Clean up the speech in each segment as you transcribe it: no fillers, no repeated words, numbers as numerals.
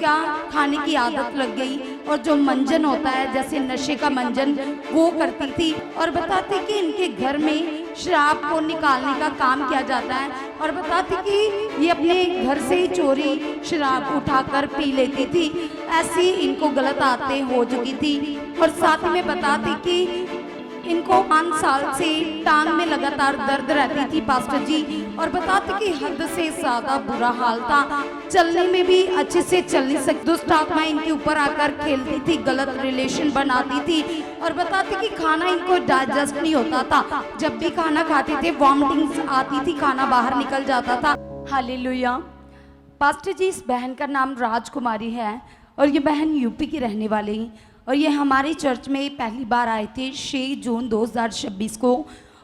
गुटखा खाने की आदत लग गई और जो मंजन होता है जैसे नशे का मंजन वो करती थी। और बताती कि इनके घर में शराब को निकालने का काम किया जाता है और बताती कि ये अपने घर से ही चोरी शराब उठाकर पी लेती थी। ऐसी इनको गलत आदतें हो चुकी थी। और साथ में बताती कि इनको 5 साल से टांग में लगातार दर्द रहती थी पास्टर जी। और बताते कि हद से ज्यादा बुरा हाल था, चलने में भी अच्छे से चल नहीं सकती। दुष्ट आत्मा इनके ऊपर आकर खेलती थी, गलत रिलेशन बनाती थी। और बताते कि खाना इनको डाइजेस्ट नहीं होता था, जब भी खाना खाते थे वॉमिटिंग्स आती थी, खाना बाहर निकल जाता था। हालेलुया। पास्टर जी, इस बहन का नाम राजकुमारी है और ये बहन यूपी की रहने वाली और ये हमारी चर्च में पहली बार आए थे 6 जून 2026 को।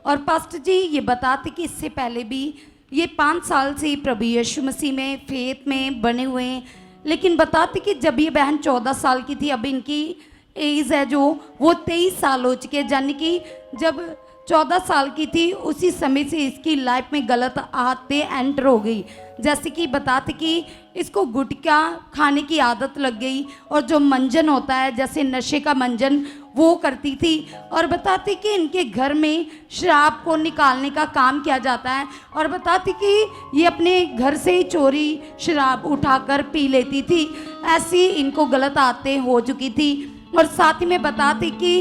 और पास्टर जी ये बताते कि इससे पहले भी ये 5 साल से प्रभु यीशु मसीह में फेथ में बने हुए हैं। लेकिन बताते कि जब ये बहन 14 साल की थी, अब इनकी एज है जो वो 23 साल हो चुके हैं, यानी कि जब 14 साल की थी उसी समय से इसकी लाइफ में गलत आदतें एंटर हो गई। जैसे कि बताते कि इसको गुटखा खाने की आदत लग गई और जो मंजन होता है जैसे नशे का मंजन वो करती थी। और बताती कि इनके घर में शराब को निकालने का काम किया जाता है और बताती कि ये अपने घर से ही चोरी शराब उठाकर पी लेती थी। ऐसी इनको गलत आदतें हो चुकी थी। और साथ ही में बताती कि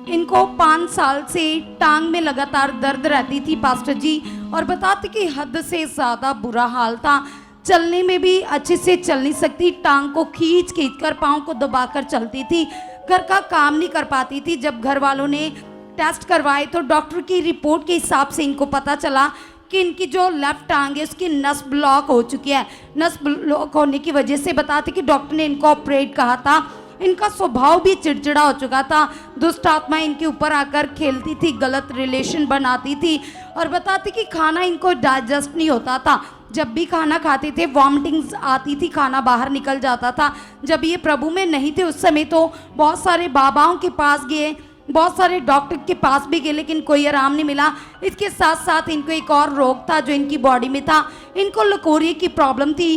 इनको 5 साल से टांग में लगातार दर्द रहती थी पास्टर जी। और बताते कि हद से ज़्यादा बुरा हाल था, चलने में भी अच्छे से चल नहीं सकती, टांग को खींच कर पाँव को दबाकर चलती थी, घर का काम नहीं कर पाती थी। जब घर वालों ने टेस्ट करवाए तो डॉक्टर की रिपोर्ट के हिसाब से इनको पता चला कि इनकी जो लेफ्ट टांग है उसकी नस ब्लॉक हो चुकी है। नस ब्लॉक होने की वजह से बताते कि डॉक्टर ने इनको ऑपरेट कहा था। इनका स्वभाव भी चिड़चिड़ा हो चुका था, दुष्ट आत्मा इनके ऊपर आकर खेलती थी, गलत रिलेशन बनाती थी। और बताती कि खाना इनको डाइजेस्ट नहीं होता था, जब भी खाना खाते थे वॉमिटिंग्स आती थी, खाना बाहर निकल जाता था। जब ये प्रभु में नहीं थे उस समय तो बहुत सारे बाबाओं के पास गए, बहुत सारे डॉक्टर के पास भी गए, लेकिन कोई आराम नहीं मिला। इसके साथ साथ इनको एक और रोग था जो इनकी बॉडी में था, इनको लकोरी की प्रॉब्लम थी।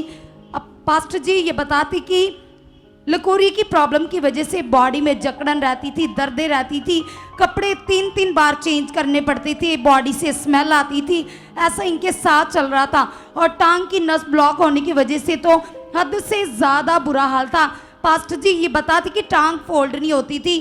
अब पास्टर जी ये बताती कि लकोरी की प्रॉब्लम की वजह से बॉडी में जकड़न रहती थी, दर्दें रहती थी, कपड़े 3-3 बार चेंज करने पड़ते थे, बॉडी से स्मेल आती थी। ऐसा इनके साथ चल रहा था। और टांग की नस ब्लॉक होने की वजह से तो हद से ज़्यादा बुरा हाल था। पास्टर जी ये बताती कि टांग फोल्ड नहीं होती थी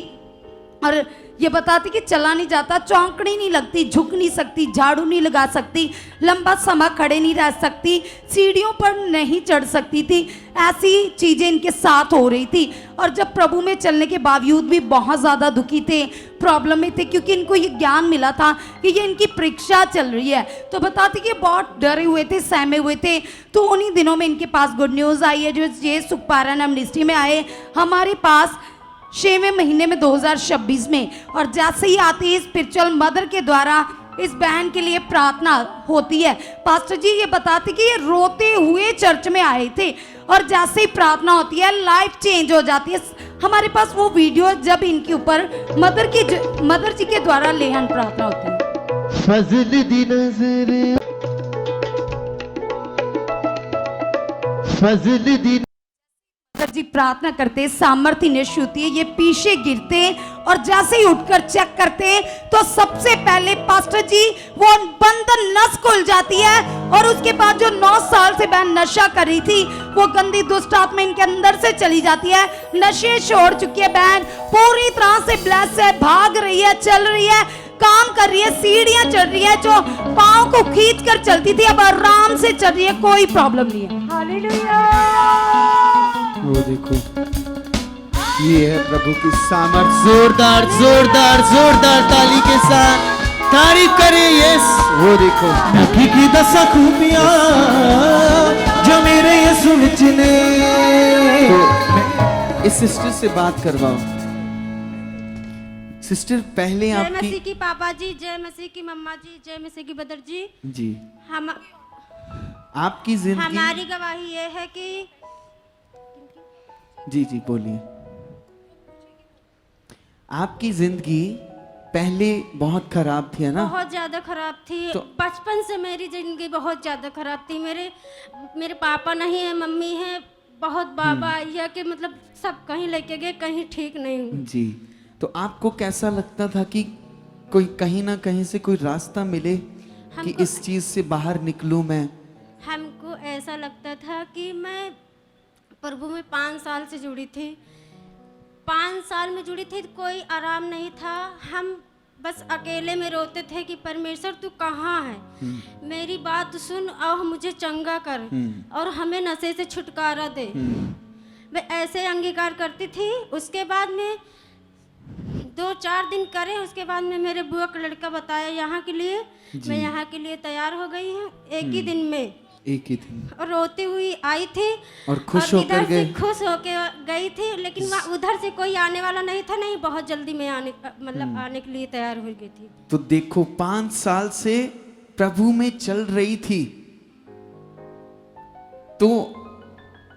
और ये बताती कि चला नहीं जाता, चौंकड़ी नहीं लगती, झुक नहीं सकती, झाड़ू नहीं लगा सकती, लंबा समय खड़े नहीं रह सकती, सीढ़ियों पर नहीं चढ़ सकती थी। ऐसी चीज़ें इनके साथ हो रही थी। और जब प्रभु में चलने के बावजूद भी बहुत ज़्यादा दुखी थे, प्रॉब्लम में थे, क्योंकि इनको ये ज्ञान मिला था कि ये इनकी परीक्षा चल रही है। तो बताती कि बहुत डरे हुए थे, सहमे हुए थे। तो उन्हीं दिनों में इनके पास गुड न्यूज़ आई है, जो ये सुखपारण मिनिस्ट्री में आए हमारे पास 6वें महीने में 2026 में। और जैसे ही आती है स्पिरिचुअल मदर के द्वारा इस बहन के लिए प्रार्थना होती है। पास्टर जी ये बताते कि ये रोते हुए चर्च में आए थे और जैसे ही प्रार्थना होती है लाइफ चेंज हो जाती है। हमारे पास वो वीडियो जब इनके ऊपर मदर जी के द्वारा लेहन प्रार्थना होती है। फजल दी नजर, फजल दी जी प्रार्थना करते, सामर्थ्य नष्ट होती है, ये पीछे गिरते और जैसे ही उठकर चेक करते तो सबसे पहले पास्टर जी वो बंधन नस खुल जाती है। और उसके बाद जो 9 साल से बहन नशा कर रही थी वो गंदी दुष्ट आत्मा इनके अंदर से चली जाती है, नशे छोड़ चुकी है बहन, पूरी तरह से ब्लेस है, भाग रही है, चल रही है, काम कर रही है, सीढ़ियां चढ़ रही है, जो पाँव को खींच कर चलती थी अब आराम से चल रही है, कोई प्रॉब्लम नहीं है। हालेलुया। वो देखो ये है प्रभु की सामर्थ। जोरदार जोरदार जोरदार ताली के साथ तारीफ करें। यस वो देखो नबी की 10 खूबियां जो मेरे यीशु में चिने। तो इस सिस्टर से बात करवाओ। सिस्टर पहले जय आपकी मसीह की पापा जी, जय मसीह की मम्मा जी, जय मसीह की बदर जी। जी हम आपकी जिंदगी हमारी गवाही ये है कि जी जी बोलिए। आपकी जिंदगी पहले बहुत खराब थी है ना? बहुत ज्यादा खराब थी। बचपन से मेरी जिंदगी बहुत ज्यादा खराब थी। मेरे पापा नहीं है, मम्मी है, बहुत बाबा आइया के मतलब सब कहीं लेके गए, कहीं ठीक नहीं हुई। जी, तो आपको कैसा लगता था कि कोई कहीं ना कहीं से कोई रास्ता मिले कि हमको- इस चीज से बाहर निकलूं मैं? हमको ऐसा लगता था कि मैं प्रभु में 5 साल से जुड़ी थी, 5 साल में जुड़ी थी, कोई आराम नहीं था। हम बस अकेले में रोते थे कि परमेश्वर तू कहाँ है, मेरी बात सुन और मुझे चंगा कर और हमें नशे से छुटकारा दे। मैं ऐसे अंगीकार करती थी। उसके बाद में 2-4 दिन करे, उसके बाद में मेरे बुआ का लड़का बताया यहाँ के लिए, मैं यहाँ के लिए तैयार हो गई हूँ एक ही दिन में। एक ही दिन और रोती हुई आई थी और खुश होकर इधर से गए। खुश होकर गई थी, लेकिन वहाँ उधर से कोई आने वाला नहीं था। नहीं, बहुत जल्दी मैं आने के लिए तैयार हो गई थी। तो देखो 5 साल से प्रभु में चल रही थी, तो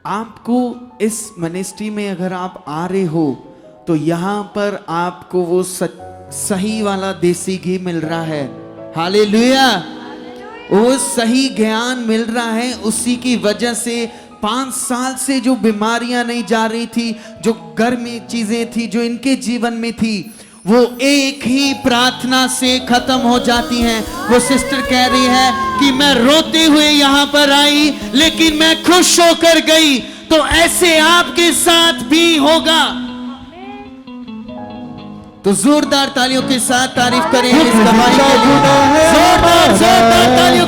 आपको इस मिनिस्ट्री में अगर आप आ रहे हो तो यहाँ पर आपको वो सही वाला देसी घी मिल रहा है। हालेलुया, वो सही ज्ञान मिल रहा है। उसी की वजह से 5 साल से जो बीमारियां नहीं जा रही थी, जो घर में चीजें थी जो इनके जीवन में थी, वो एक ही प्रार्थना से खत्म हो जाती हैं। वो सिस्टर कह रही है कि मैं रोते हुए यहाँ पर आई लेकिन मैं खुश होकर गई। तो ऐसे आपके साथ भी होगा। तो जोरदार तालियों के साथ तारीफ करें इस गवाही के लिए। जोरदार जोरदार तालियों